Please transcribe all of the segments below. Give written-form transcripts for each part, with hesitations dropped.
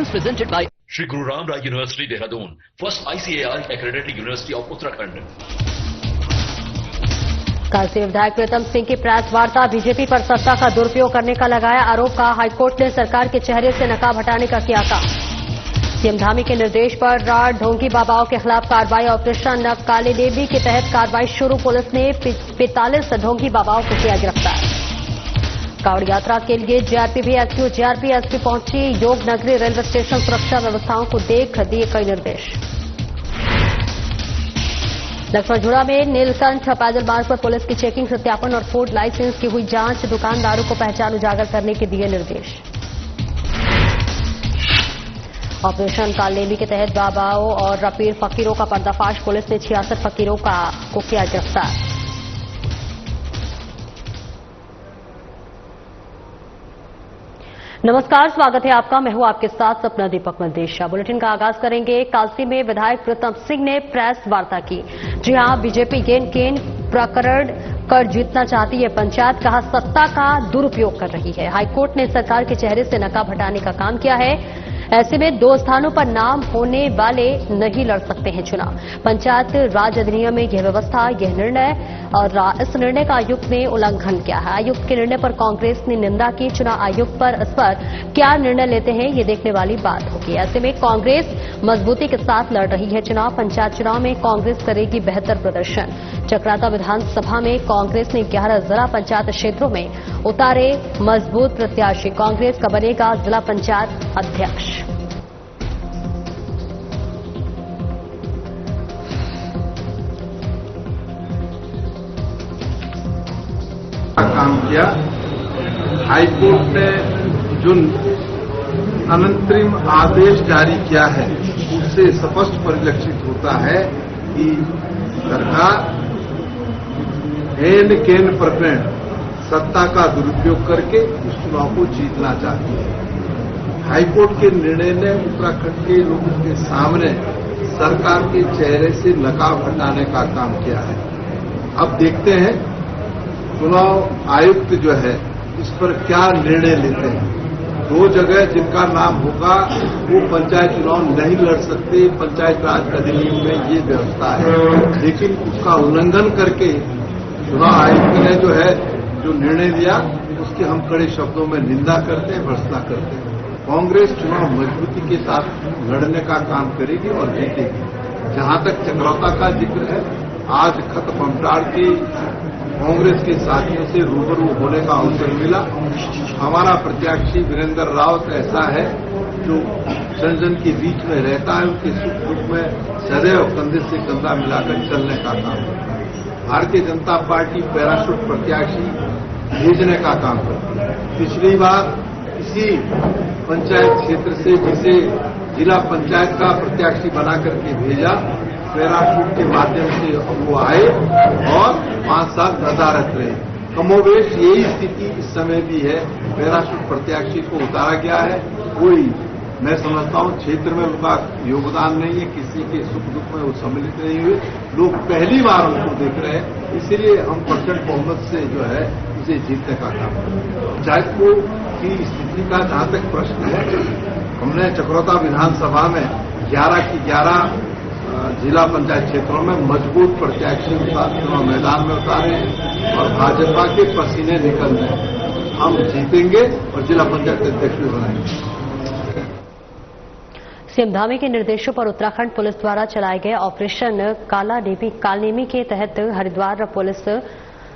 Programs presented by Shri Guru Ram Rai University, Dehradun, first ICAI accredited university of Uttarakhand. Kashi विधायक प्रीतम सिंह की press वार्ता, BJP पर सत्ता का दुरुपयोग करने का लगाया आरोप। का हाईकोर्ट ने सरकार के चेहरे से नकाब हटाने का किया काम। सीएम धामी के निर्देश पर ढोंगी बाबाओं के खिलाफ कार्रवाई, ऑपरेशन काली देवी के तहत कार्रवाई शुरू। पुलिस ने 45 ढोंगी बाबाओं को किया गिरफ्तार। कांवड़ यात्रा के लिए जीआरपी एक्टिव, जीआरपी एसपी पहुंची योग नगरी रेलवे स्टेशन, सुरक्षा व्यवस्थाओं को देख दिए कई निर्देश। लक्ष्मणझूड़ा में नीलकंठ पैदल मार्ग पर पुलिस की चेकिंग, सत्यापन और फूड लाइसेंस की हुई जांच। दुकानदारों को पहचान उजागर करने के दिए निर्देश। ऑपरेशन कालनेमी के तहत बाबाओं और पीर फकीरों का पर्दाफाश, पुलिस ने 66 फकीरों को किया गिरफ्तार। नमस्कार, स्वागत है आपका। मैं हूं आपके साथ सपना दीपक मंदेशा। बुलेटिन का आगाज करेंगे। काशी में विधायक प्रीतम सिंह ने प्रेस वार्ता की। जी हां, बीजेपी केन प्रकरण कर जीतना चाहती है पंचायत, कहा सत्ता का दुरुपयोग कर रही है। हाईकोर्ट ने सरकार के चेहरे से नकाब हटाने का काम किया है। ऐसे में 2 स्थानों पर नाम होने वाले नहीं लड़ सकते हैं चुनाव। पंचायत राज अधिनियम में यह व्यवस्था, यह निर्णय और इस निर्णय का आयुक्त ने उल्लंघन किया है। आयुक्त के निर्णय पर कांग्रेस ने निंदा की। चुनाव आयोग पर इस पर क्या निर्णय लेते हैं, ये देखने वाली बात होगी। ऐसे में कांग्रेस मजबूती के साथ लड़ रही है चुनाव। पंचायत चुनाव में कांग्रेस करेगी बेहतर प्रदर्शन। चक्राता विधानसभा में कांग्रेस ने 11 जिला पंचायत क्षेत्रों में उतारे मजबूत प्रत्याशी। कांग्रेस का बनेगा जिला पंचायत अध्यक्ष। काम किया। हाईकोर्ट ने जो अनंतरिम आदेश जारी किया है उससे स्पष्ट परिलक्षित होता है कि सरकार केन प्रकरण सत्ता का दुरुपयोग करके उस चुनाव को जीतना चाहती है। हाईकोर्ट के निर्णय ने उत्तराखंड के लोगों के सामने सरकार के चेहरे से नकाब हटाने का काम किया है। अब देखते हैं चुनाव आयुक्त जो है इस पर क्या निर्णय लेते हैं। 2 जगह जिनका नाम होगा वो पंचायत चुनाव नहीं लड़ सकते। पंचायत राज अधिनियम में ये व्यवस्था है, लेकिन उसका उल्लंघन करके चुनाव आयुक्त ने जो निर्णय लिया उसकी हम कड़े शब्दों में निंदा करते हैं, भर्त्सना करते हैं। कांग्रेस चुनाव मजबूती के साथ लड़ने का काम करेगी और जीतेगी। जहां तक चक्राता का जिक्र है, आज खत बमटाड़ के कांग्रेस के साथियों से रूबरू होने का अवसर मिला। हमारा प्रत्याशी वीरेंद्र रावत ऐसा है जो जन जन के बीच में रहता है, उनके सुख दुख में सदैव कंधे से कंधा मिलाकर चलने का काम करता है। भारतीय जनता पार्टी पैराशूट प्रत्याशी भेजने का काम करती है। पिछली बार इसी पंचायत क्षेत्र से जिसे जिला पंचायत का प्रत्याशी बना करके भेजा, पैराशूट के माध्यम से वो आए और 5 साल नदारत रहे। कमोवेश यही स्थिति इस समय भी है। पैराशूट प्रत्याशी को उतारा गया है। कोई, मैं समझता हूं, क्षेत्र में उनका योगदान नहीं है। किसी के सुख दुख में वो सम्मिलित नहीं हुए। लोग पहली बार उनको देख रहे हैं, इसलिए हम प्रचंड बहुमत से उसे जीतने का काम करें। पंचायत को की स्थिति का जहां तक प्रश्न है, हमने चक्रोता विधानसभा में 11 की 11 जिला पंचायत क्षेत्रों में मजबूत प्रत्याशी चुनाव मैदान में उतारे हैं और भाजपा के पसीने निकल रहे हैं। हम जीतेंगे और जिला पंचायत अध्यक्ष भी बनाएंगे। सीएम धामी के निर्देशों पर उत्तराखंड पुलिस द्वारा चलाए गए ऑपरेशन कालनेमी के तहत हरिद्वार पुलिस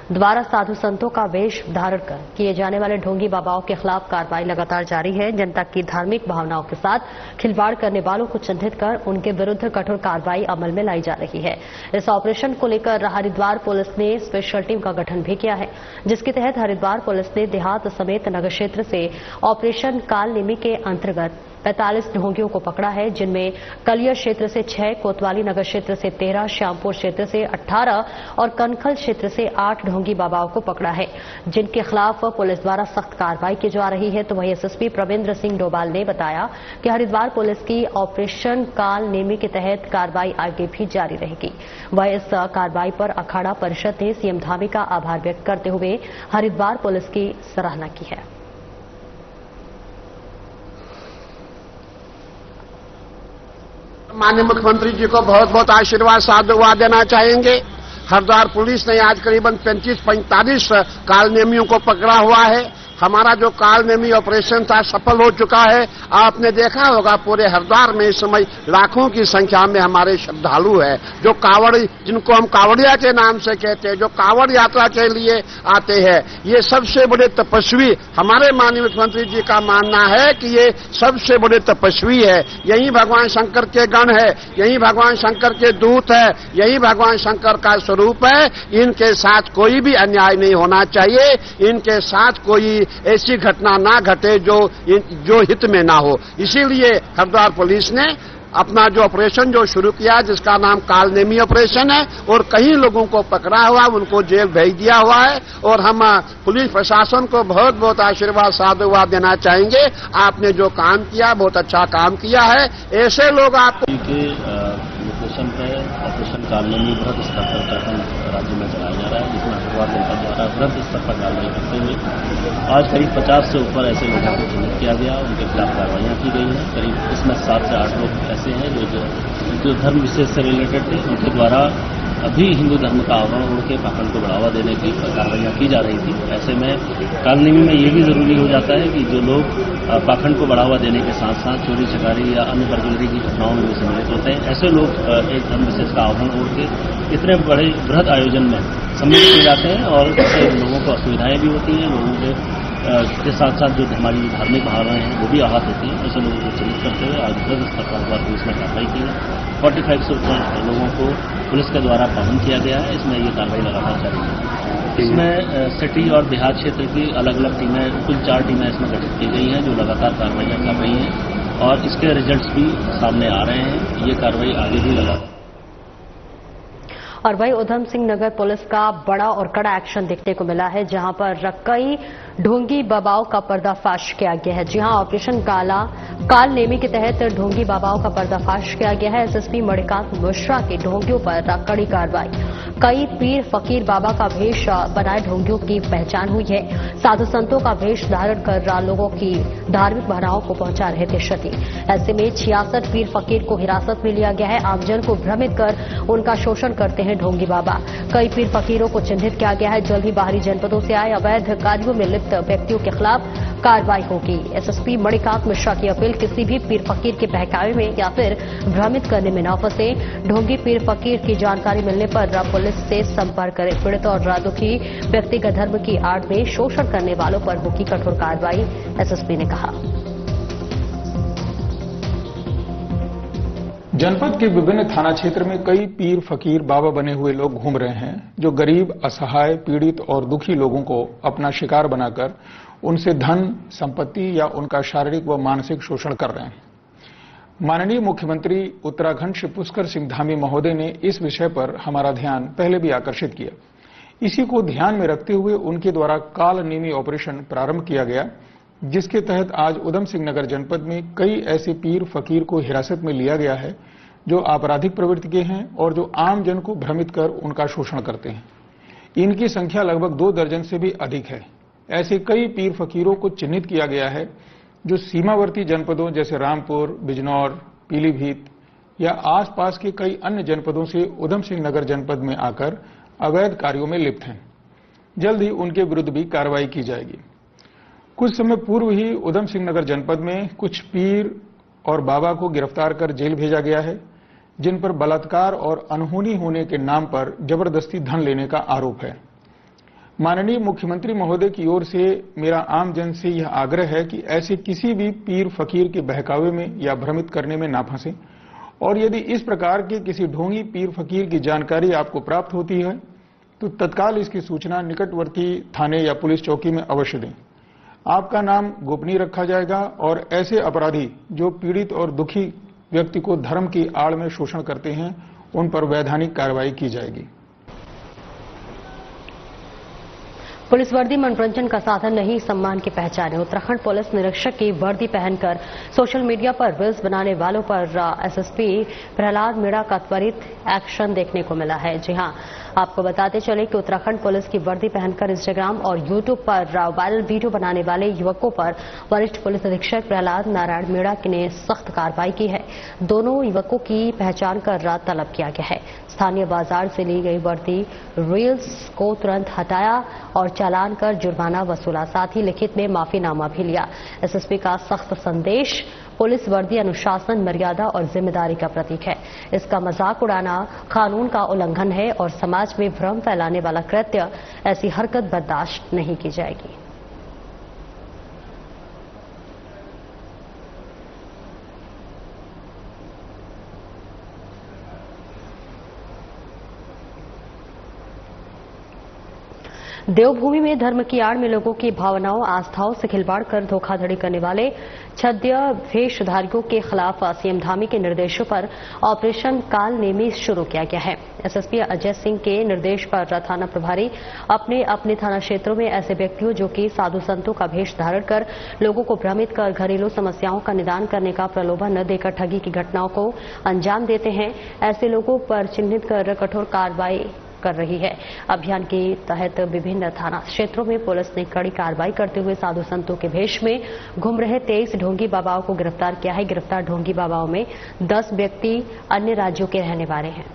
द्वारा साधु संतों का वेश धारण कर किए जाने वाले ढोंगी बाबाओं के खिलाफ कार्रवाई लगातार जारी है। जनता की धार्मिक भावनाओं के साथ खिलवाड़ करने वालों को चिन्हित कर उनके विरुद्ध कठोर कार्रवाई अमल में लाई जा रही है। इस ऑपरेशन को लेकर हरिद्वार पुलिस ने स्पेशल टीम का गठन भी किया है, जिसके तहत हरिद्वार पुलिस ने देहात समेत नगर क्षेत्र से ऑपरेशन कालनेमी के अंतर्गत 45 ढोंगियों को पकड़ा है, जिनमें कलियर क्षेत्र से 6, कोतवाली नगर क्षेत्र से 13, श्यामपुर क्षेत्र से 18 और कनखल क्षेत्र से 8 ढोंगी बाबाओं को पकड़ा है, जिनके खिलाफ पुलिस द्वारा सख्त कार्रवाई की जा रही है। तो वहीं एसएसपी प्रविंद्र सिंह डोभाल ने बताया कि हरिद्वार पुलिस की ऑपरेशन कालनेमी के तहत कार्रवाई आगे भी जारी रहेगी। वह इस कार्रवाई पर अखाड़ा परिषद ने सीएम धामी का आभार व्यक्त करते हुए हरिद्वार पुलिस की सराहना की है। माननीय मुख्यमंत्री जी को बहुत बहुत आशीर्वाद साधुवाद देना चाहेंगे। हरिद्वार पुलिस ने आज करीबन 35-45 कालनेमियों को पकड़ा हुआ है। हमारा जो कालनेमी ऑपरेशन था सफल हो चुका है। आपने देखा होगा पूरे हरिद्वार में इस समय लाखों की संख्या में हमारे श्रद्धालु है, जो कावड़, जिनको हम कावड़िया के नाम से कहते हैं, जो कावड़ यात्रा के लिए आते हैं। ये सबसे बड़े तपस्वी, हमारे माननीय मुख्यमंत्री जी का मानना है कि ये सबसे बड़े तपस्वी है। यही भगवान शंकर के गण है, यही भगवान शंकर के दूत है, यही भगवान शंकर का स्वरूप है। इनके साथ कोई भी अन्याय नहीं होना चाहिए, इनके साथ कोई ऐसी घटना ना घटे जो हित में ना हो। इसीलिए हरिद्वार पुलिस ने अपना जो ऑपरेशन जो शुरू किया, जिसका नाम कालनेमी ऑपरेशन है, और कई लोगों को पकड़ा हुआ, उनको जेल भेज दिया हुआ है। और हम पुलिस प्रशासन को बहुत बहुत आशीर्वाद साधुवाद देना चाहेंगे। आपने जो काम किया बहुत अच्छा काम किया है। ऐसे लोग आपको लोकेशन पे ऑपरेशन कालनेमी बृहद स्तर पर उत्तराखंड राज्य में चलाया जा रहा है, जिसमें हरिद्वार जनपद द्वारा बृहद स्तर पर कार्रवाई करते हुए आज करीब 50 से ऊपर ऐसे लोगों को चिन्हित किया गया, उनके खिलाफ कार्रवाइयां की गई हैं। करीब इसमें 7 से 8 लोग ऐसे हैं जो धर्म विशेष से रिलेटेड थे, उनके द्वारा अभी हिंदू धर्म का आवरण ओढ़ के पाखंड को बढ़ावा देने की कार्रवाइयां की जा रही थी। ऐसे में कालनेमी में ये भी जरूरी हो जाता है कि जो लोग पाखंड को बढ़ावा देने के साथ साथ चोरी चकारी या अन्य बर्गलरी की घटनाओं में भी सम्मिलित होते हैं, ऐसे लोग एक धर्म विशेष का आवरण ओढ़ के इतने बड़े बृहद आयोजन में सम्मिलित हो जाते हैं और इससे लोगों को असुविधाएं भी होती हैं। लोगों के साथ साथ जो हमारी धार्मिक भावनाएं हैं वो भी आहत होती हैं। ऐसे लोगों को चिन्हित करते हुए आज बृहद स्तर पर पुलिस ने कार्रवाई की है। 45 से ऊपर लोगों को पुलिस के द्वारा पाबंद किया गया है। इसमें ये कार्रवाई लगातार जारी है। इसमें सिटी और देहात क्षेत्र की अलग अलग टीमें, कुल 4 टीमें इसमें गठित की गई हैं, जो लगातार कार्रवाइयां कर रही हैं और इसके रिजल्ट्स भी सामने आ रहे हैं। ये कार्रवाई आगे भी लगातार। और वही उधम सिंह नगर पुलिस का बड़ा और कड़ा एक्शन देखने को मिला है, जहां पर कई ढोंगी बाबाओं का पर्दाफाश किया गया है। जी हां, ऑपरेशन कालनेमी के तहत ढोंगी बाबाओं का पर्दाफाश किया गया है। एसएसपी मणिकांत मिश्रा की ढोंगियों पर कड़ी कार्रवाई। कई पीर फकीर बाबा का भेष बनाए ढोंगियों की पहचान हुई है। साधु संतों का भेष धारण कर लोगों की धार्मिक भावनाओं को पहुंचा रहे थे क्षति। ऐसे में 66 पीर फकीर को हिरासत में लिया गया है। आमजन को भ्रमित कर उनका शोषण करते हैं ढोंगी बाबा। कई पीर फकीरों को चिन्हित किया गया है। जल्द ही बाहरी जनपदों से आए अवैध कार्यों में लिप्त व्यक्तियों के खिलाफ कार्रवाई होगी। एसएसपी मणिकांत मिश्रा की अपील, किसी भी पीर फकीर के बहकावे में या फिर भ्रमित करने में न फंसे। ढोंगी पीर फकीर की जानकारी मिलने पर पुलिस से संपर्क करें। पीड़ित और दुखी व्यक्तिगत धर्म की आड़ में शोषण करने वालों पर होगी कठोर कार्रवाई, एसएसपी ने कहा। जनपद के विभिन्न थाना क्षेत्र में कई पीर फकीर बाबा बने हुए लोग घूम रहे हैं, जो गरीब, असहाय, पीड़ित और दुखी लोगों को अपना शिकार बनाकर उनसे धन, संपत्ति या उनका शारीरिक व मानसिक शोषण कर रहे हैं। माननीय मुख्यमंत्री उत्तराखंड श्री पुष्कर सिंह धामी महोदय ने इस विषय पर हमारा ध्यान पहले भी आकर्षित किया। इसी को ध्यान में रखते हुए उनके द्वारा कालनेमी ऑपरेशन प्रारंभ किया गया, जिसके तहत आज उधम सिंह नगर जनपद में कई ऐसे पीर फकीर को हिरासत में लिया गया है, जो आपराधिक प्रवृत्ति के हैं और जो आम जन को भ्रमित कर उनका शोषण करते हैं। इनकी संख्या लगभग 2 दर्जन से भी अधिक है। ऐसे कई पीर फकीरों को चिन्हित किया गया है, जो सीमावर्ती जनपदों जैसे रामपुर, बिजनौर, पीलीभीत या आसपास के कई अन्य जनपदों से उधम सिंह नगर जनपद में आकर अवैध कार्यों में लिप्त हैं। जल्द ही उनके विरुद्ध भी कार्रवाई की जाएगी। कुछ समय पूर्व ही उधम सिंह नगर जनपद में कुछ पीर और बाबा को गिरफ्तार कर जेल भेजा गया है, जिन पर बलात्कार और अनहोनी होने के नाम पर जबरदस्ती धन लेने का आरोप है। माननीय मुख्यमंत्री महोदय की ओर से मेरा आम जन से यह आग्रह है कि ऐसे किसी भी पीर फकीर के बहकावे में या भ्रमित करने में ना फंसे, और यदि इस प्रकार के किसी ढोंगी पीर फकीर की जानकारी आपको प्राप्त होती है तो तत्काल इसकी सूचना निकटवर्ती थाने या पुलिस चौकी में अवश्य दें। आपका नाम गोपनीय रखा जाएगा और ऐसे अपराधी जो पीड़ित और दुखी व्यक्ति को धर्म की आड़ में शोषण करते हैं, उन पर वैधानिक कार्रवाई की जाएगी। पुलिस वर्दी मनोरंजन का साधन नहीं, सम्मान की पहचान है। उत्तराखंड पुलिस निरीक्षक की वर्दी पहनकर सोशल मीडिया पर रील्स बनाने वालों पर एसएसपी प्रहलाद मीणा का त्वरित एक्शन देखने को मिला है। जी हां, आपको बताते चले कि उत्तराखंड पुलिस की वर्दी पहनकर इंस्टाग्राम और यूट्यूब पर वायरल वीडियो बनाने वाले युवकों पर वरिष्ठ पुलिस अधीक्षक प्रहलाद नारायण मीणा ने सख्त कार्रवाई की है। दोनों युवकों की पहचान कर तलब किया गया है। स्थानीय बाजार से ली गई वर्दी रील्स को तुरंत हटाया और चालान कर जुर्माना वसूला, साथ ही लिखित में माफीनामा भी लिया। एसएसपी का सख्त संदेश, पुलिस वर्दी अनुशासन, मर्यादा और जिम्मेदारी का प्रतीक है। इसका मजाक उड़ाना कानून का उल्लंघन है और समाज में भ्रम फैलाने वाला कृत्य, ऐसी हरकत बर्दाश्त नहीं की जाएगी। देवभूमि में धर्म की आड़ में लोगों की भावनाओं, आस्थाओं से खिलवाड़ कर धोखाधड़ी करने वाले छद्य वेशधारियों के खिलाफ सीएम धामी के निर्देशों पर ऑपरेशन काल नेमी शुरू किया गया है। एसएसपी अजय सिंह के निर्देश पर थाना प्रभारी अपने अपने थाना क्षेत्रों में ऐसे व्यक्तियों जो कि साधु संतों का भेष धारण कर लोगों को भ्रमित कर घरेलू समस्याओं का निदान करने का प्रलोभन न देकर ठगी की घटनाओं को अंजाम देते हैं, ऐसे लोगों पर चिन्हित कर कठोर कार्रवाई कर रही है। अभियान के तहत विभिन्न थाना क्षेत्रों में पुलिस ने कड़ी कार्रवाई करते हुए साधु संतों के भेष में घूम रहे 23 ढोंगी बाबाओं को गिरफ्तार किया है। गिरफ्तार ढोंगी बाबाओं में 10 व्यक्ति अन्य राज्यों के रहने वाले हैं।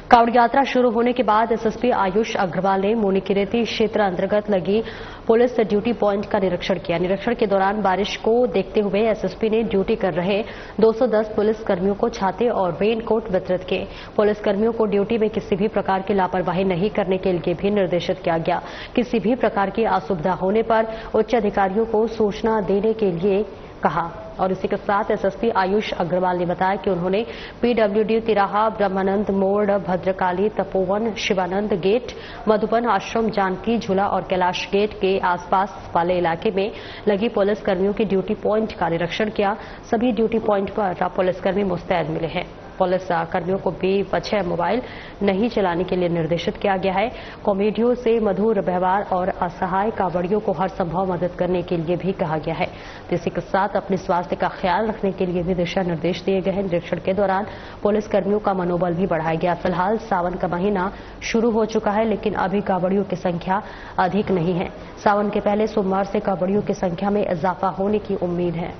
कावड़ यात्रा शुरू होने के बाद एसएसपी आयुष अग्रवाल ने मोनिकिरेती क्षेत्र अंतर्गत लगी पुलिस ड्यूटी पॉइंट का निरीक्षण किया। निरीक्षण के दौरान बारिश को देखते हुए एसएसपी ने ड्यूटी कर रहे 210 पुलिसकर्मियों को छाते और रेन कोट वितरित किए। पुलिसकर्मियों को ड्यूटी में किसी भी प्रकार की लापरवाही नहीं करने के लिए भी निर्देशित किया गया। किसी भी प्रकार की असुविधा होने पर उच्च अधिकारियों को सूचना देने के लिए कहा। और इसी के साथ एसएसपी आयुष अग्रवाल ने बताया कि उन्होंने पीडब्ल्यूडी तिराहा, ब्रह्मानंद मोड़, भद्रकाली, तपोवन, शिवानंद गेट, मधुबन आश्रम, जानकी झूला और कैलाश गेट के आसपास वाले इलाके में लगी पुलिसकर्मियों की ड्यूटी पॉइंट का निरीक्षण किया। सभी ड्यूटी पॉइंट पर पुलिसकर्मी मुस्तैद मिले हैं। पुलिस कर्मियों को बेवजह मोबाइल नहीं चलाने के लिए निर्देशित किया गया है। कॉमेडियों से मधुर व्यवहार और असहाय कावड़ियों को हर संभव मदद करने के लिए भी कहा गया है। इसी के साथ अपने स्वास्थ्य का ख्याल रखने के लिए भी दिशा निर्देश दिए गए हैं। निरीक्षण के दौरान पुलिसकर्मियों का मनोबल भी बढ़ाया गया। फिलहाल सावन का महीना शुरू हो चुका है, लेकिन अभी कावड़ियों की संख्या अधिक नहीं है। सावन के पहले सोमवार से कावड़ियों की संख्या में इजाफा होने की उम्मीद है।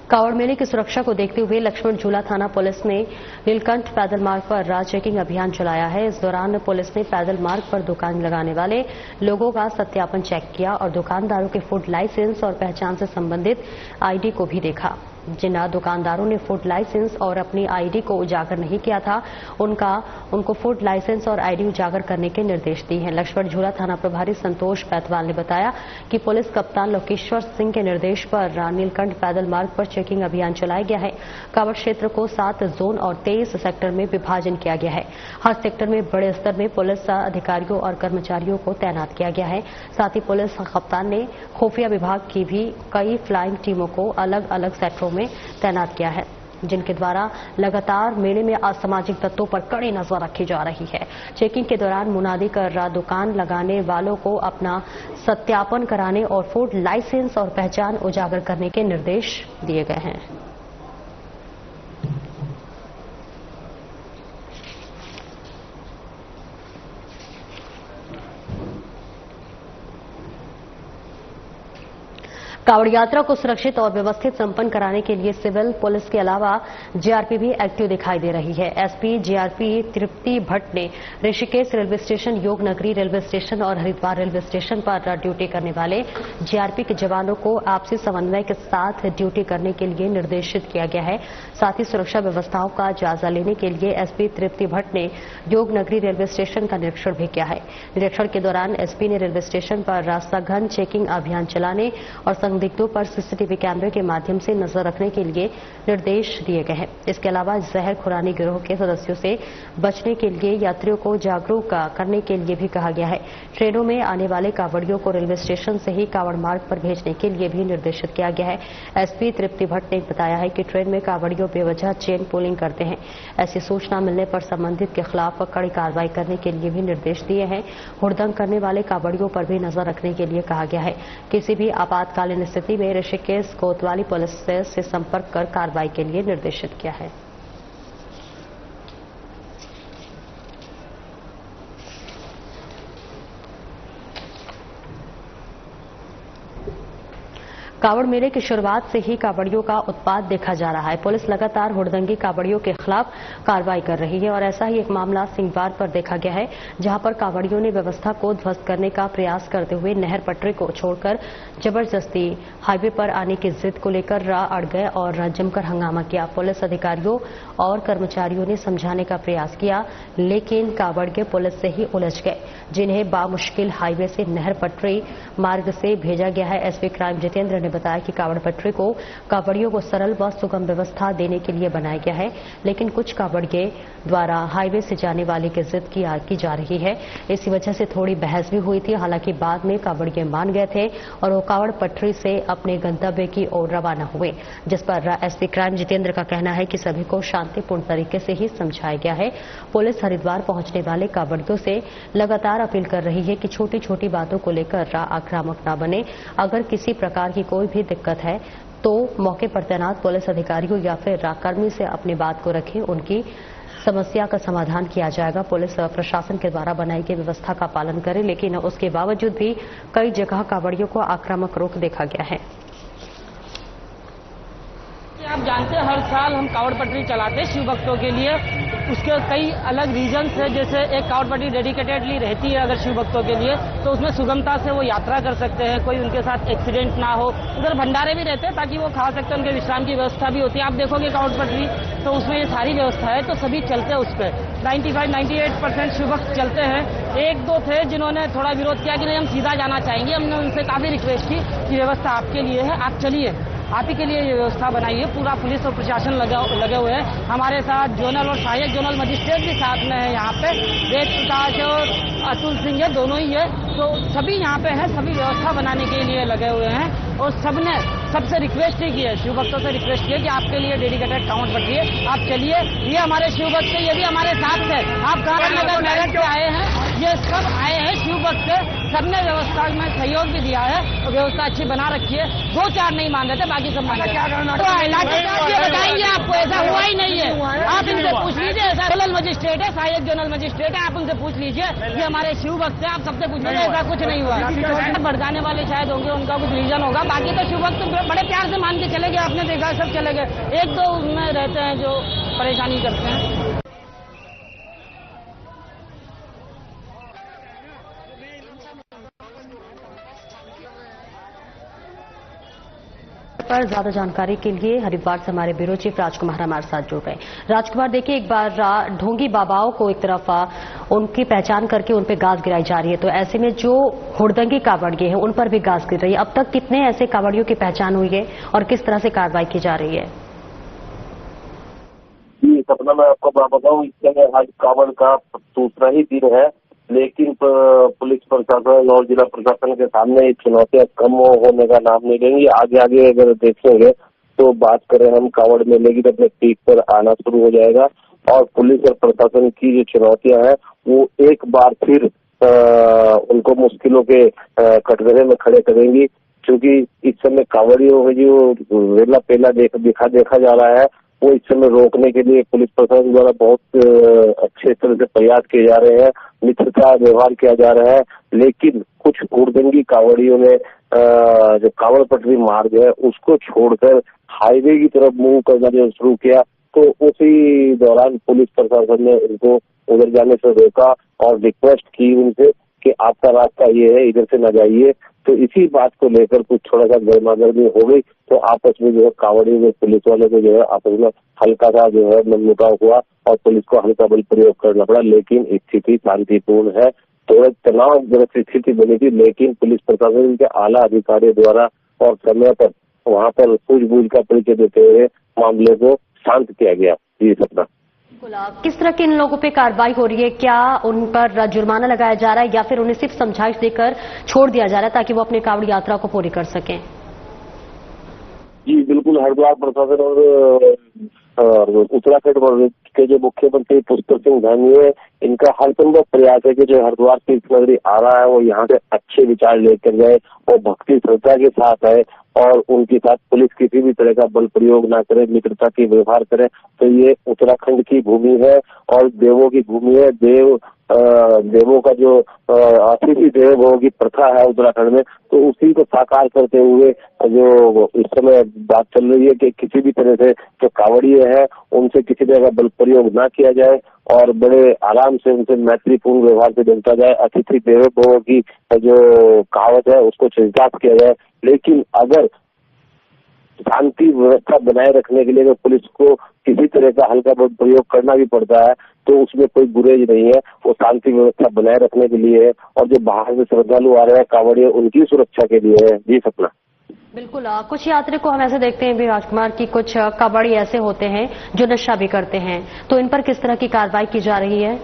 कावड़ मेले की सुरक्षा को देखते हुए लक्ष्मण झूला थाना पुलिस ने नीलकंठ पैदल मार्ग पर चेकिंग अभियान चलाया है। इस दौरान पुलिस ने पैदल मार्ग पर दुकान लगाने वाले लोगों का सत्यापन चेक किया और दुकानदारों के फूड लाइसेंस और पहचान से संबंधित आईडी को भी देखा। जिन दुकानदारों ने फूड लाइसेंस और अपनी आईडी को उजागर नहीं किया था, उनको फूड लाइसेंस और आईडी उजागर करने के निर्देश दिए हैं। लक्ष्मण झूला थाना प्रभारी संतोष बैतवाल ने बताया कि पुलिस कप्तान लोकेश्वर सिंह के निर्देश पर नीलकंठ पैदल मार्ग पर चेकिंग अभियान चलाया गया है। कावड़ क्षेत्र को 7 जोन और 23 सेक्टर में विभाजन किया गया है। हर सेक्टर में बड़े स्तर में पुलिस अधिकारियों और कर्मचारियों को तैनात किया गया है। साथ ही पुलिस कप्तान ने खुफिया विभाग की भी कई फ्लाइंग टीमों को अलग अलग सेक्टरों में तैनात किया है, जिनके द्वारा लगातार मेले में असामाजिक तत्वों पर कड़ी नजर रखी जा रही है। चेकिंग के दौरान मुनादी कर दुकान लगाने वालों को अपना सत्यापन कराने और फूड लाइसेंस और पहचान उजागर करने के निर्देश दिए गए हैं। कावड़ यात्रा को सुरक्षित और व्यवस्थित संपन्न कराने के लिए सिविल पुलिस के अलावा जीआरपी भी एक्टिव दिखाई दे रही है। एसपी जीआरपी तृप्ति भट्ट ने Rishikesh railway station, Yognagari railway station और हरिद्वार रेलवे स्टेशन पर ड्यूटी करने वाले जीआरपी के जवानों को आपसी समन्वय के साथ ड्यूटी करने के लिए निर्देशित किया गया है। साथ ही सुरक्षा व्यवस्थाओं का जायजा लेने के लिए एसपी तृप्ति भट्ट ने योगनगरी रेलवे स्टेशन का निरीक्षण भी किया है। निरीक्षण के दौरान एसपी ने रेलवे स्टेशन पर सघन चेकिंग अभियान चलाने और संदिग्धों पर सीसीटीवी कैमरे के माध्यम से नजर रखने के लिए निर्देश दिए गए हैं। इसके अलावा जहर खुरानी गिरोह के सदस्यों से बचने के लिए यात्रियों को जागरूक करने के लिए भी कहा गया है। ट्रेनों में आने वाले कांवड़ियों को रेलवे स्टेशन से ही कांवड़ मार्ग पर भेजने के लिए भी निर्देशित किया गया है। एसपी तृप्ति भट्ट ने बताया है कि ट्रेन में कांवड़ियों बेवजह चेन पुलिंग करते हैं। ऐसी सूचना मिलने पर संबंधित के खिलाफ कड़ी कार्रवाई करने के लिए भी निर्देश दिए हैं। हुड़दंग करने वाले कांवड़ियों पर भी नजर रखने के लिए कहा गया है। किसी भी आपातकालीन स्थिति में ऋषिकेश कोतवाली पुलिस से संपर्क कर कार्रवाई के लिए निर्देशित किया है। कांवड़ मेले की शुरुआत से ही कांवड़ियों का उत्पात देखा जा रहा है। पुलिस लगातार हुड़दंगी कांवड़ियों के खिलाफ कार्रवाई कर रही है और ऐसा ही एक मामला सिंहवार पर देखा गया है, जहां पर कांवड़ियों ने व्यवस्था को ध्वस्त करने का प्रयास करते हुए नहर पटरी को छोड़कर जबरदस्ती हाईवे पर आने की जिद को लेकर अड़ गए और जमकर हंगामा किया। पुलिस अधिकारियों और कर्मचारियों ने समझाने का प्रयास किया, लेकिन कांवड़िये पुलिस से ही उलझ गए, जिन्हें बामुश्किल हाईवे से नहर पटरी मार्ग से भेजा गया है। एसपी क्राइम जितेंद्र ने बताया कि कांवड़ पटरी को कांवड़ियों को सरल व सुगम व्यवस्था देने के लिए बनाया गया है, लेकिन कुछ कांवड़िये द्वारा हाईवे से जाने वाले की जिद की जा रही है। इसी वजह से थोड़ी बहस भी हुई थी। हालांकि बाद में कांवड़िये मान गए थे और वो कांवड़ पटरी से अपने गंतव्य की ओर रवाना हुए, जिस पर एसपी क्राइम जितेंद्र का कहना है कि सभी को शांतिपूर्ण तरीके से ही समझाया गया है। पुलिस हरिद्वार पहुंचने वाले कांवड़ियों से लगातार अपील कर रही है कि छोटी छोटी बातों को लेकर आक्रामक न बने। अगर किसी प्रकार की कोई भी दिक्कत है तो मौके पर तैनात पुलिस अधिकारियों या फिर कर्मी से अपनी बात को रखें, उनकी समस्या का समाधान किया जाएगा। पुलिस प्रशासन के द्वारा बनाई गई व्यवस्था का पालन करें, लेकिन उसके बावजूद भी कई जगह कांवड़ियों को आक्रामक रुख देखा गया है। आप जानते हैं, हर साल हम कांवड़ पटरी चलाते हैं शिव भक्तों के लिए। उसके कई अलग रीजन्स है, जैसे एक कांवड़ पटरी डेडिकेटेडली रहती है अगर शिव भक्तों के लिए, तो उसमें सुगमता से वो यात्रा कर सकते हैं, कोई उनके साथ एक्सीडेंट ना हो। उधर भंडारे भी रहते हैं ताकि वो खा सकते हैं, उनके विश्राम की व्यवस्था भी होती है। आप देखोगे कांवड़ पटरी तो उसमें ये सारी व्यवस्था है, तो सभी चलते हैं उस पर। 95-98% शिव भक्त चलते हैं। एक दो थे जिन्होंने थोड़ा विरोध किया कि नहीं हम सीधा जाना चाहेंगे। हमने उनसे काफी रिक्वेस्ट की कि व्यवस्था आपके लिए है, आप चलिए, आप ही के लिए ये व्यवस्था बनाई है। पूरा पुलिस और प्रशासन लगे हुए हैं। हमारे साथ जोनल और सहायक जोनल मजिस्ट्रेट भी साथ में है। यहाँ पे वेद प्रकाश और अतुल सिंह है, दोनों ही है, तो सभी यहाँ पे हैं, सभी व्यवस्था बनाने के लिए लगे हुए हैं। और सबने सबसे रिक्वेस्ट ही की है, शिव भक्तों से रिक्वेस्ट की है कि आपके लिए डेडिकेटेड कांवड़ पटरी है, आप चलिए। ये हमारे शिव भक्त ये भी हमारे साथ है। आप कारानगर मेरठ से आए हैं, ये सब आए हैं शिव भक्त से, सबने व्यवस्था में सहयोग भी दिया है और व्यवस्था अच्छी बना रखी है। 2-4 नहीं मान रहे थे, बाकी सब मान रहे थे। तो ये बताएंगे आपको, ऐसा हुआ ही नहीं है। आप इनसे पूछ लीजिए, ऐसा जोनल मजिस्ट्रेट है, सहायक जोनल मजिस्ट्रेट है, आप उनसे पूछ लीजिए। ये हमारे शिव भक्त है, आप सबसे पूछ लीजिए, ऐसा कुछ नहीं हुआ। भड़काने वाले शायद होंगे, उनका कुछ रीजन होगा, बाकी तो शिव भक्त बड़े प्यार से मान के चले गए। आपने देखा सब चले गए। एक दो उनमें रहते हैं जो परेशानी करते हैं। पर ज्यादा जानकारी के लिए हरिद्वार से हमारे ब्यूरो चीफ राजकुमार हमारे साथ जुड़ गए। राजकुमार, देखिए, एक बार ढोंगी बाबाओं को एक तरफ उनकी पहचान करके उन पर गाज गिराई जा रही है, तो ऐसे में जो हुड़दंगी कांवड़िये हैं उन पर भी गाज गिर रही है। अब तक कितने ऐसे कांवड़ियों की पहचान हुई है और किस तरह से कार्रवाई की जा रही है? जी सपना, मैं आपको बताऊँ, इस समय आज कांवड़ का दूसरा ही दिन है, लेकिन पुलिस प्रशासन और जिला प्रशासन के सामने चुनौतियां कम होने का नाम नहीं लेंगी। आगे आगे अगर देखेंगे तो बात करें हम कांवड़ मेले की, तो अपने पीक पर आना शुरू हो जाएगा और पुलिस और प्रशासन की जो चुनौतियां हैं वो एक बार फिर उनको मुश्किलों के कटघरे में खड़े करेंगी, क्योंकि इस समय कांवड़ियों में जो वेला पेला देखा जा रहा है वो इस समय रोकने के लिए पुलिस प्रशासन द्वारा बहुत अच्छे तरह से प्रयास किए जा रहे हैं, मित्रता व्यवहार किया जा रहा है। लेकिन कुछ हुड़दंगी कांवड़ियों ने जो कांवड़ पटरी मार्ग है उसको छोड़कर हाईवे की तरफ मूव करना जो शुरू किया, तो उसी दौरान पुलिस प्रशासन ने उनको उधर जाने से रोका और रिक्वेस्ट की उनसे कि आपका रास्ता ये है, इधर से न जाइए। तो इसी बात को लेकर कुछ थोड़ा सा गर्मागर्मी हो गई, तो आपस में जो है कांवड़ियों में पुलिस वाले को जो है आपस में हल्का सा जो है मनमुटाव हुआ और पुलिस को हल्का बल प्रयोग करना पड़ा। लेकिन स्थिति शांतिपूर्ण है। थोड़ा तनावग्रस्त स्थिति बनी थी, लेकिन पुलिस प्रशासन के आला अधिकारियों द्वारा और समय पर वहां पर सूझबूझ का परिचय देते हुए मामले को शांत किया गया। जी सपना, किस तरह की इन लोगों पे कार्रवाई हो रही है? क्या उन पर जुर्माना लगाया जा रहा है या फिर उन्हें सिर्फ समझाइश देकर छोड़ दिया जा रहा है ताकि वो अपनी कांवड़ यात्रा को पूरी कर सकें? जी बिल्कुल, हरिद्वार प्रशासन और उत्तराखंड के जो मुख्यमंत्री पुष्कर सिंह धामी है, इनका हर संभव प्रयास है कि जो हरिद्वार तीर्थ नगरी आ रहा है वो यहाँ से अच्छे विचार लेकर जाए और भक्ति श्रद्धा के साथ आए और उनके साथ पुलिस किसी भी तरह का बल प्रयोग ना करे, मित्रता की व्यवहार करे। तो ये उत्तराखंड की भूमि है और देवों की भूमि है। देवों का जो अतिथि देव भव की प्रथा है उत्तराखंड में, तो उसी को साकार करते हुए जो इस समय बात चल रही है कि किसी भी तरह से जो कांवड़िए हैं उनसे किसी तरह का बल प्रयोग ना किया जाए और बड़े आराम से उनसे मैत्रीपूर्ण व्यवहार से देखा जाए। अतिथि देवो भव की जो कहावत है उसको चरितार्थ किया जाए। लेकिन अगर शांति व्यवस्था बनाए रखने के लिए तो पुलिस को किसी तरह का हल्का बल प्रयोग करना भी पड़ता है, तो उसमें कोई गुरेज नहीं है। वो शांति व्यवस्था बनाए रखने के लिए है और जो बाहर से श्रद्धालु आ रहे हैं कांवड़िए, उनकी सुरक्षा के लिए है। जी सपना, बिल्कुल। कुछ यात्री को हम ऐसे देखते हैं भी राजकुमार की कुछ कांवड़ी ऐसे होते हैं जो नशा भी करते हैं, तो इन पर किस तरह की कार्रवाई की जा रही है?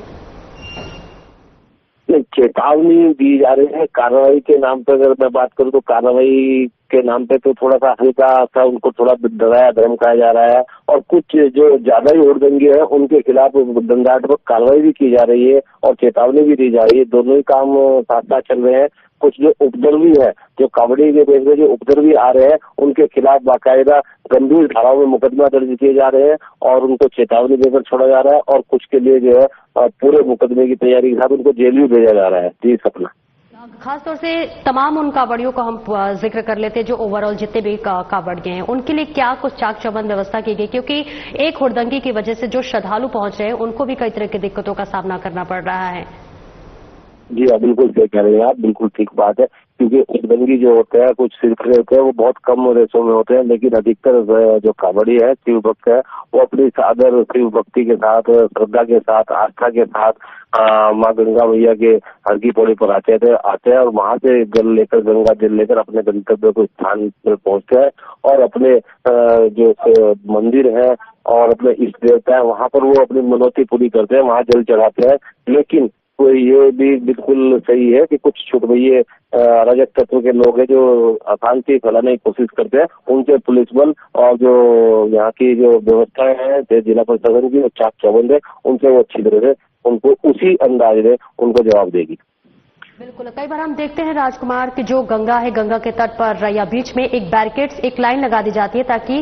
चेतावनी दी जा रही है। कार्रवाई के नाम पर अगर मैं बात करूं तो कार्रवाई के नाम पे तो थोड़ा सा हल्का सा उनको थोड़ा डराया धमकाया जा रहा है और कुछ जो ज्यादा ही उड़दंगे हैं उनके खिलाफ दंडात्मक कार्रवाई भी की जा रही है और चेतावनी भी दी जा रही है। दोनों ही काम साथ साथ चल रहे हैं। कुछ जो उपद्रवी है, जो कांवड़ी के देश में जो उपद्रवी आ रहे हैं, उनके खिलाफ बाकायदा गंभीर धाराओं में मुकदमा दर्ज किए जा रहे हैं और उनको चेतावनी देकर छोड़ा जा रहा है और कुछ के लिए जो है पूरे मुकदमे की तैयारी के साथ उनको जेल भी भेजा जा रहा है। जी सपना, खासतौर से तमाम उन कांवड़ियों का हम जिक्र कर लेते हैं जो ओवरऑल जितने भी कांवड़िए हैं, उनके लिए क्या कुछ चाक चौबंद व्यवस्था की गई? क्योंकि एक हुड़दंगी की वजह से जो श्रद्धालु पहुंच रहे हैं उनको भी कई तरह की दिक्कतों का सामना करना पड़ रहा है। जी हाँ, बिल्कुल सही कह रहे हैं आप, बिल्कुल ठीक बात है। क्योंकि उड़दंगी जो होते हैं, कुछ सिलसिले होते हैं, वो बहुत कम रेसों में होते हैं, लेकिन अधिकतर जो कांवड़ी है, शिव भक्त है, वो अपनी सादर शिव भक्ति के साथ, श्रद्धा के साथ, आस्था के साथ माँ गंगा मैया के हर की पौड़ी पर आते हैं और वहां से जल लेकर, गंगा जल लेकर अपने गंतव्य को स्थान पर पहुंचते हैं और अपने जो मंदिर है और अपने इष्ट देवता है वहां पर वो अपनी मनौती पूरी करते हैं, वहां जल चढ़ाते हैं। लेकिन तो ये भी बिल्कुल सही है कि कुछ छुटभइये अराजक तत्व के लोग हैं जो अशांति फैलाने की कोशिश करते हैं, उनके पुलिस बल और जो यहाँ की जो व्यवस्थाएं हैं जिला प्रशासन की, वो चाक चौबंद है, उनसे वो अच्छी तरह से उनको उसी अंदाज में उनको जवाब देगी। बिल्कुल। कई बार हम देखते हैं राजकुमार की जो गंगा है, गंगा के तट पर या बीच में एक बैरिकेड्स, एक लाइन लगा दी जाती है ताकि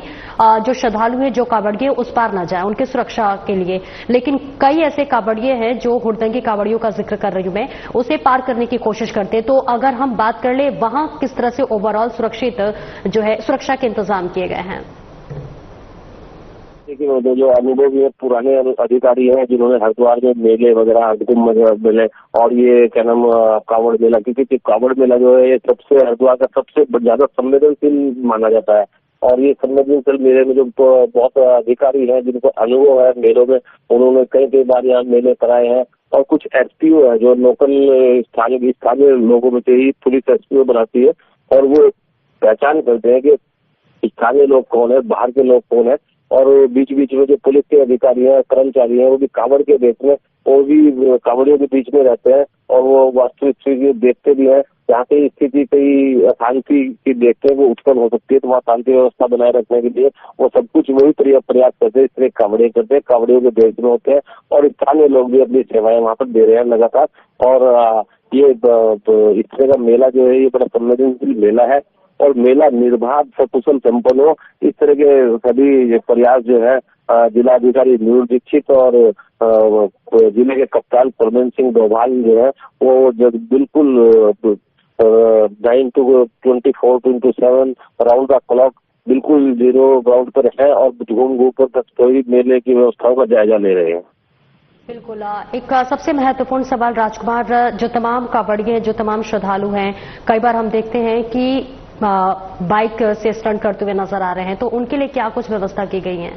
जो श्रद्धालु हैं, जो कांवड़िए उस पार ना जाए, उनकी सुरक्षा के लिए। लेकिन कई ऐसे कांवड़िए हैं जो हुड़दंगी कांवड़ियों का जिक्र कर रही हूं मैं, उसे पार करने की कोशिश करते हैं। तो अगर हम बात कर ले वहां किस तरह से ओवरऑल सुरक्षित जो है सुरक्षा के इंतजाम किए गए हैं? लेकिन जो अनुभवी है, पुराने अधिकारी हैं जिन्होंने हरिद्वार में मेले वगैरह, कुंभ मेले और ये क्या नाम कांवड़ मेला, क्योंकि कांवड़ मेला जो है ये सबसे हरिद्वार का सबसे ज्यादा संवेदनशील माना जाता है और ये संवेदनशील मेले में जो बहुत अधिकारी हैं जिनको अनुभव है मेलों में, उन्होंने कई बार यहाँ मेले कराए हैं और कुछ एसपीओ है जो लोकल स्थानीय लोगों में से ही पुलिस एसपीओ बनाती है और वो पहचान करते हैं कि स्थानीय लोग कौन है, बाहर के लोग कौन है और बीच बीच में जो पुलिस के अधिकारी हैं, कर्मचारी हैं, वो भी कांवड़ के देश में, वो भी कांवड़ियों के बीच में रहते हैं और वो वास्तविक स्थिति देखते भी हैं। जहाँ की स्थिति कई अशांति की देखते हैं वो उत्पन्न हो सकती है, तो वहाँ शांति व्यवस्था बनाए रखने के लिए वो सब कुछ वही प्रयास करते हैं, इस तरह कांवड़िए करते हैं, कांवड़ियों के देश में होते हैं और स्थानीय लोग भी अपनी सेवाएं वहाँ पर दे रहे हैं लगातार। और ये इस तरह का मेला जो है ये बड़ा संवेदनशील मेला है और मेला निर्बाध सकुशल संपन्न हो, इस तरह के सभी प्रयास जो है जिलाधिकारी नीरू दीक्षित और जिले के कप्तान परमेंद्र सिंह डोभाल जो है वो जब बिल्कुल 9 to 24/7 राउंड द क्लॉक बिल्कुल जीरो ग्राउंड पर है और घूम कर तक मेले की व्यवस्थाओं का जायजा ले रहे हैं। बिल्कुल। एक सबसे महत्वपूर्ण सवाल राजकुमार, जो तमाम कांवड़िए, जो तमाम श्रद्धालु हैं, कई बार हम देखते हैं कि बाइक से स्टंट करते हुए नजर आ रहे हैं, तो उनके लिए क्या कुछ व्यवस्था की गई है?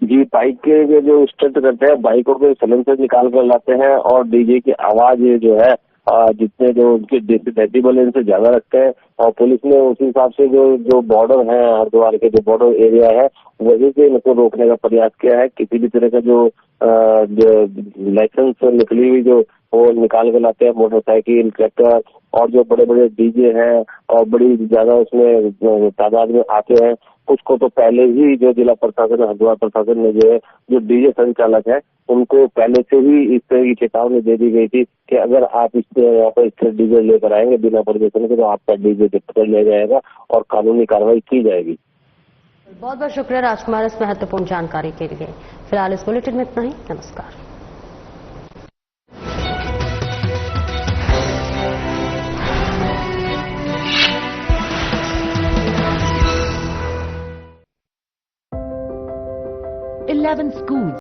जी, बाइक के जो स्टंट करते हैं, बाइकों के साइलेंसर निकाल कर लाते हैं और डीजे की आवाज जो है जितने जो उनके डेसिबल इनसे ज्यादा रखते हैं, और पुलिस ने उसी हिसाब से जो बॉर्डर है, हरिद्वार के जो बॉर्डर एरिया है, वहीं से इनको रोकने का प्रयास किया है। किसी भी तरह का जो लाइसेंस निकली हुई जो वो निकाल के लाते हैं, मोटरसाइकिल, ट्रैक्टर और जो बड़े बड़े डीजे हैं और बड़ी ज्यादा उसमें तादाद में आते हैं, कुछ को तो पहले ही जो जिला प्रशासन, हरिद्वार प्रशासन ने जो डीजे संचालक है उनको पहले से ही इस तरह की चेतावनी दे दी गई थी कि अगर आप यहाँ पर इस तरह डीजे लेकर आएंगे बिना परमिशन के तो आपका डीजे पकड़ लिया जाएगा और कानूनी कार्रवाई की जाएगी। बहुत बहुत शुक्रिया राजकुमार इस महत्वपूर्ण जानकारी के लिए। फिलहाल इस बुलेटिन में इतना ही। नमस्कार। Schools